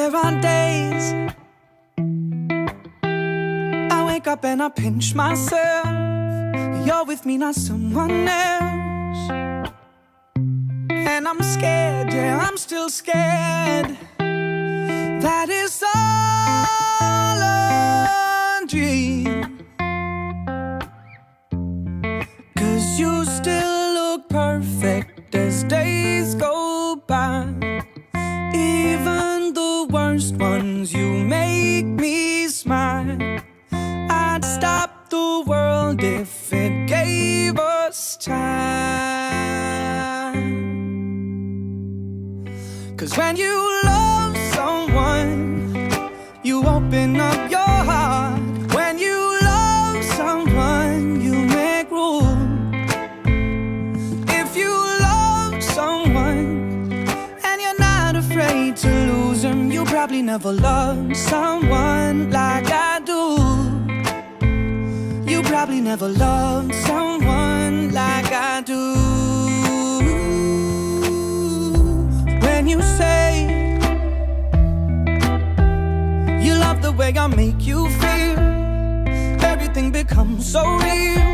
There are days I wake up and I pinch myself. You're with me, not someone else. And I'm scared, yeah, I'm still scared. That is all a dream. 'Cause you still look perfect as days go by. Even the worst ones, you make me smile. I'd stop the world if it gave us time. 'Cause when you love someone, you open up your heart. When you love someone, you make room. If you love someone and you're not afraid to lose them, you probably never loved someone like I do. You probably never loved someone like I do. When you say you love the way I make you feel, everything becomes so real.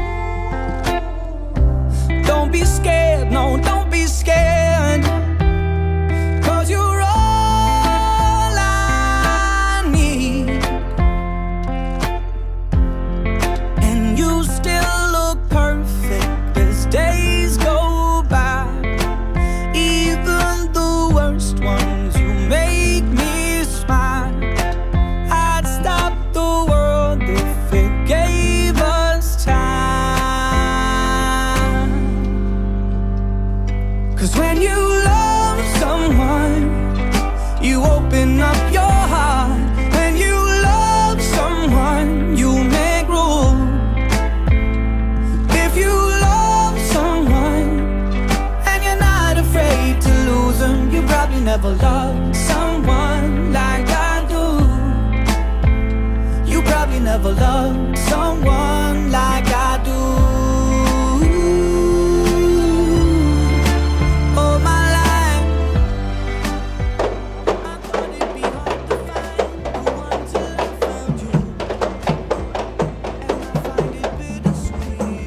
Don't be scared, no, don't be scared. 'Cause you're all I need. And you still look perfect as days go by. Even the worst ones, you make me smile. I'd stop the world if it gave us time. 'Cause when you love someone, you open up your heart. When you love someone, you make room. If you love someone and you're not afraid to lose them, you probably never loved someone like I do. You probably never loved someone like I do. All my life I thought it'd be hard to find the one till I found you. And I find it bittersweet.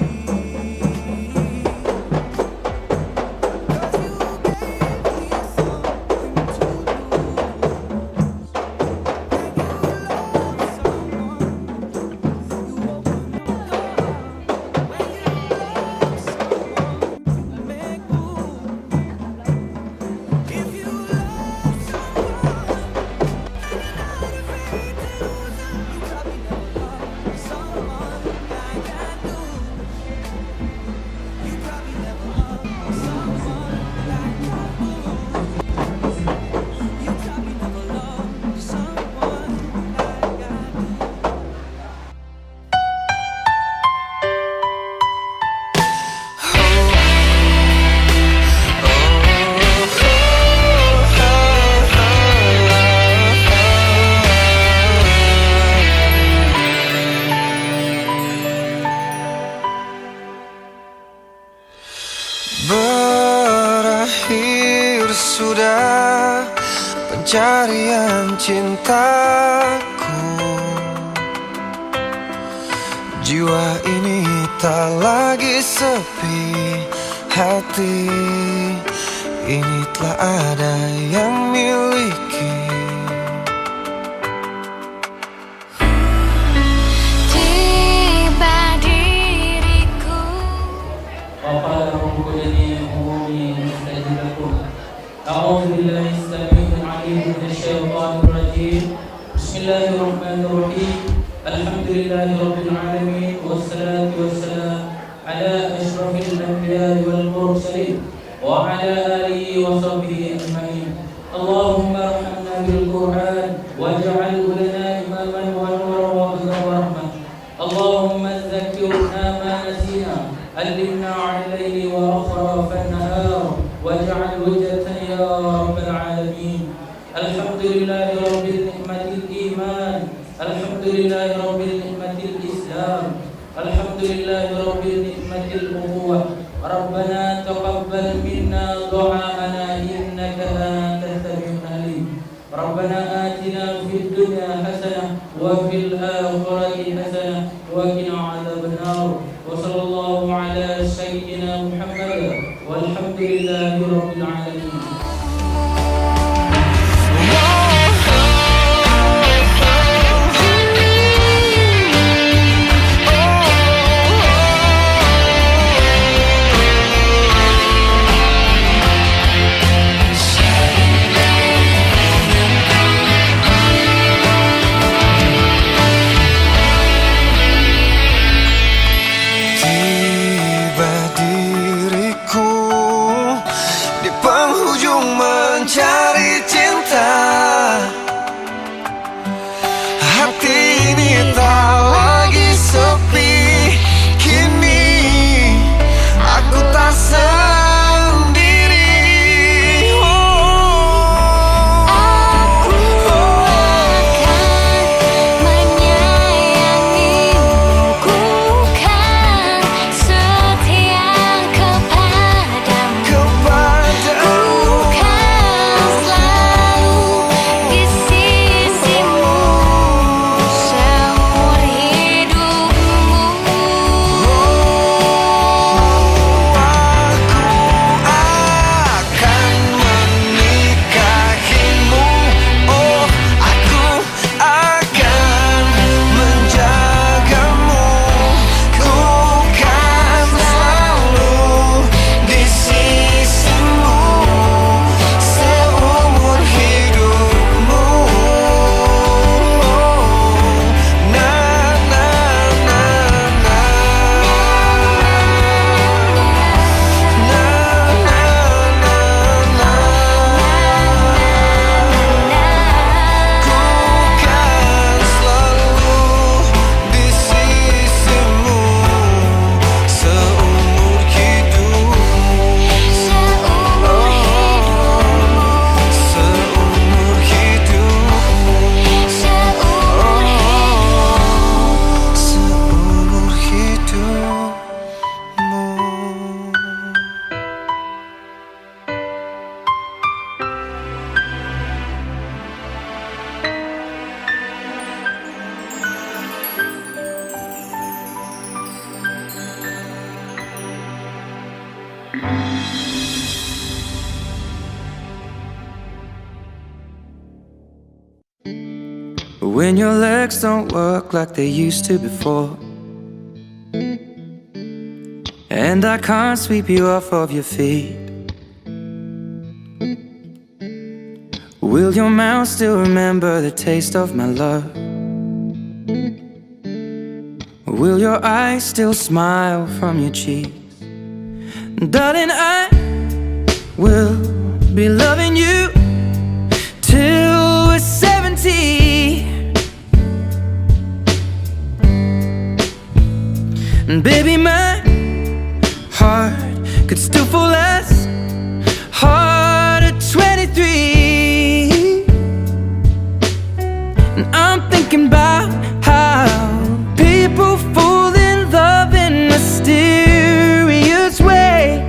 'Cause you gave me something to lose. When you love someone, you open up your heart. When you love someone, you make room. If you love someone and you're not afraid to lose them, you probably never loved someone like I do. You probably never loved someone like I do. You probably never loved someone like I do. Berakhir sudah pencarian cintaku. Jiwa ini tak lagi sepi, hati ini telah ada yang miliki. Tiba diriku. وقال ربك الذي أموري مستجد لكم. أعوذ بالله السميع العليم من الشيطان الرجيم. بسم الله الرحمن الرحيم. الحمد لله رب العالمين والصلاة والسلام على أشرف الأنبياء والمرسلين وعلى آله وصحبه أجمعين. اللهم ارحمنا بالقرآن واجعله لنا إماما ونورا وهدى ورحمة. اللهم ذكرنا ما نسينا، علمنا عن الليل وأطراف النهار واجعل وجهة يا رب العالمين. الحمد لله رب النعمة الإيمان، الحمد لله رب النعمة الإسلام، الحمد لله رب النعمة الأخوة. ربنا تقبل منا دعاءنا إنك أنت السميع العليم. ربنا آتنا العالمين. Tiba diriku di penghujung mencari cinta. Hati ini tak lagi sepi. Kini aku tak sendiri. Aku akan menyayangimu, ku kan setia kepadamu, ku kan selalu di sisimu seumur hidupmu. Aku akan menikahimu. Oh, aku akan menjagamu. Ku kan selalu di sisimu seumur hidupmu. Na na na na. Kan selalu di sisimu seumur hidupmu. Seumur hidupmu. Seumur hidupmu. When your legs don't work like they used to before, and I can't sweep you off of your feet, will your mouth still remember the taste of my love? Will your eyes still smile from your cheeks? Darling, I will be loving you till we're 70. And baby, my heart could still fall as hard at 23. And I'm thinking about how people fall in love in mysterious ways.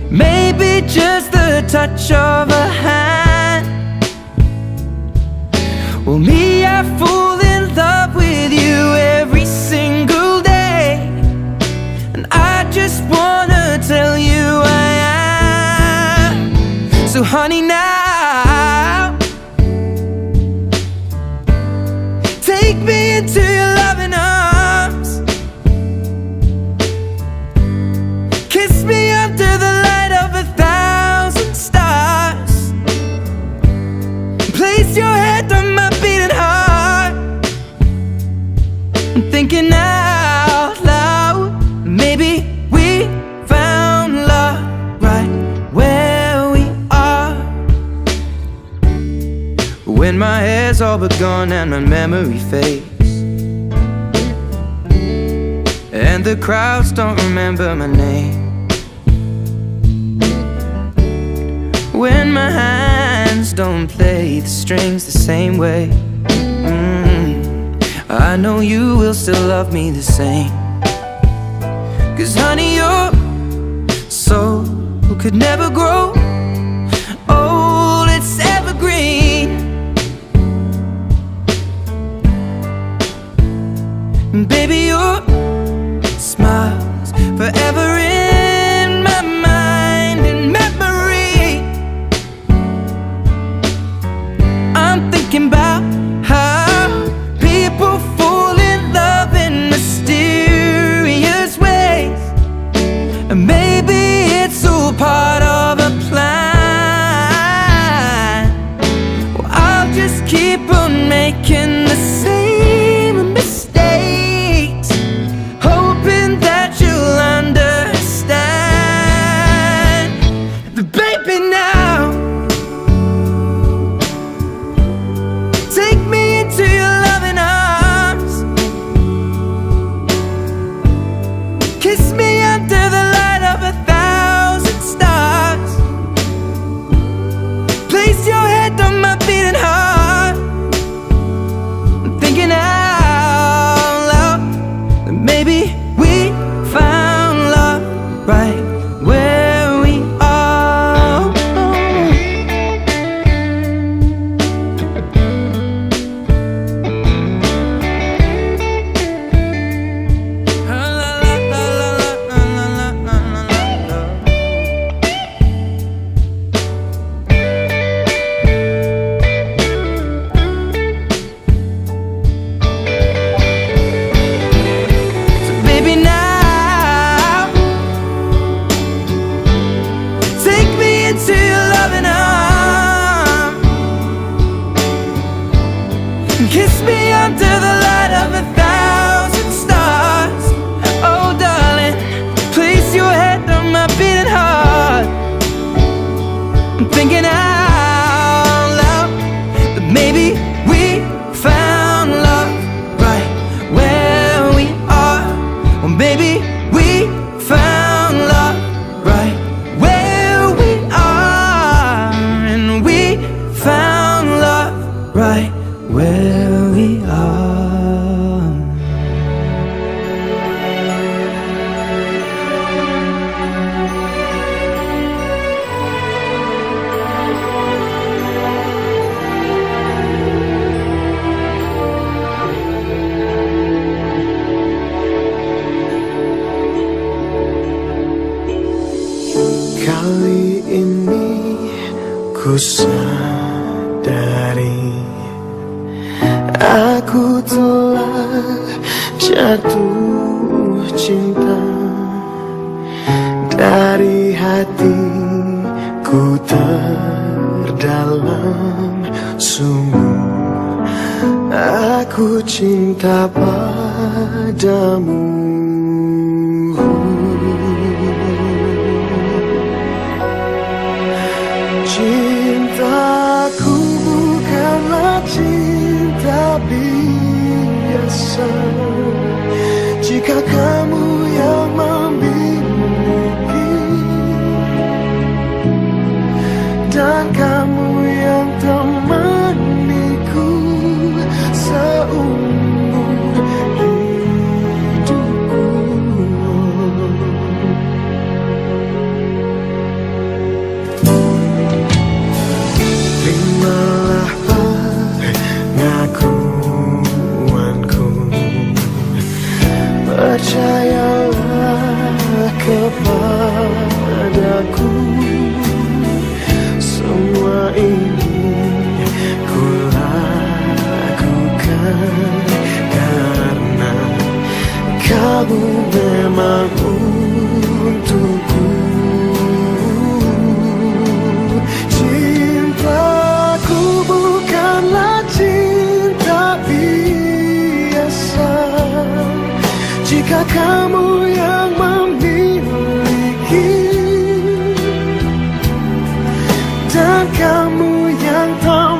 Maybe just the touch of a hand. Well, me, I fall in love with you every single day, and I just wanna tell you I am. So honey, now take me into your loving arms. Kiss me under the light of 1,000 stars. Place your head on my beating heart. I'm thinking out loud, maybe we found love right where we are. When my hair's all but gone and my memory fades, and the crowds don't remember my name, when my hands don't play the strings the same way, I know you will still love me the same. 'Cause honey, your soul could never grow old, it's evergreen. And baby, your smile's forever in my mind and memory. keep on making the same mistakes, hoping that you'll understand. But baby, now take me into your loving arms, kiss me under the light of 1,000 stars, place your head on my beating heart. I'm thinking out loud that maybe we found love right where we are. So baby, now take me into your loving arms, kiss me under the light of 1,000 stars. Oh darling, place your head on my beating heart. I'm thinking out loud that maybe we found love right where we are. Or maybe we found love right where we are. And we found love right where we are. Kali ini ku sadari aku telah jatuh cinta dari hatiku terdalam. Sungguh aku cinta padamu. Cintaku bukanlah cinta biasa. Jika kamu yang memiliki dan kamu yang temaniku seumur hidupku. Terimalah pengakuanku, percayalah kepadaku. Semua ini ku lakukan karena kamu memang untukku. Cintaku bukanlah cinta biasa. Jika kamu yang memiliki dan kamu yang tak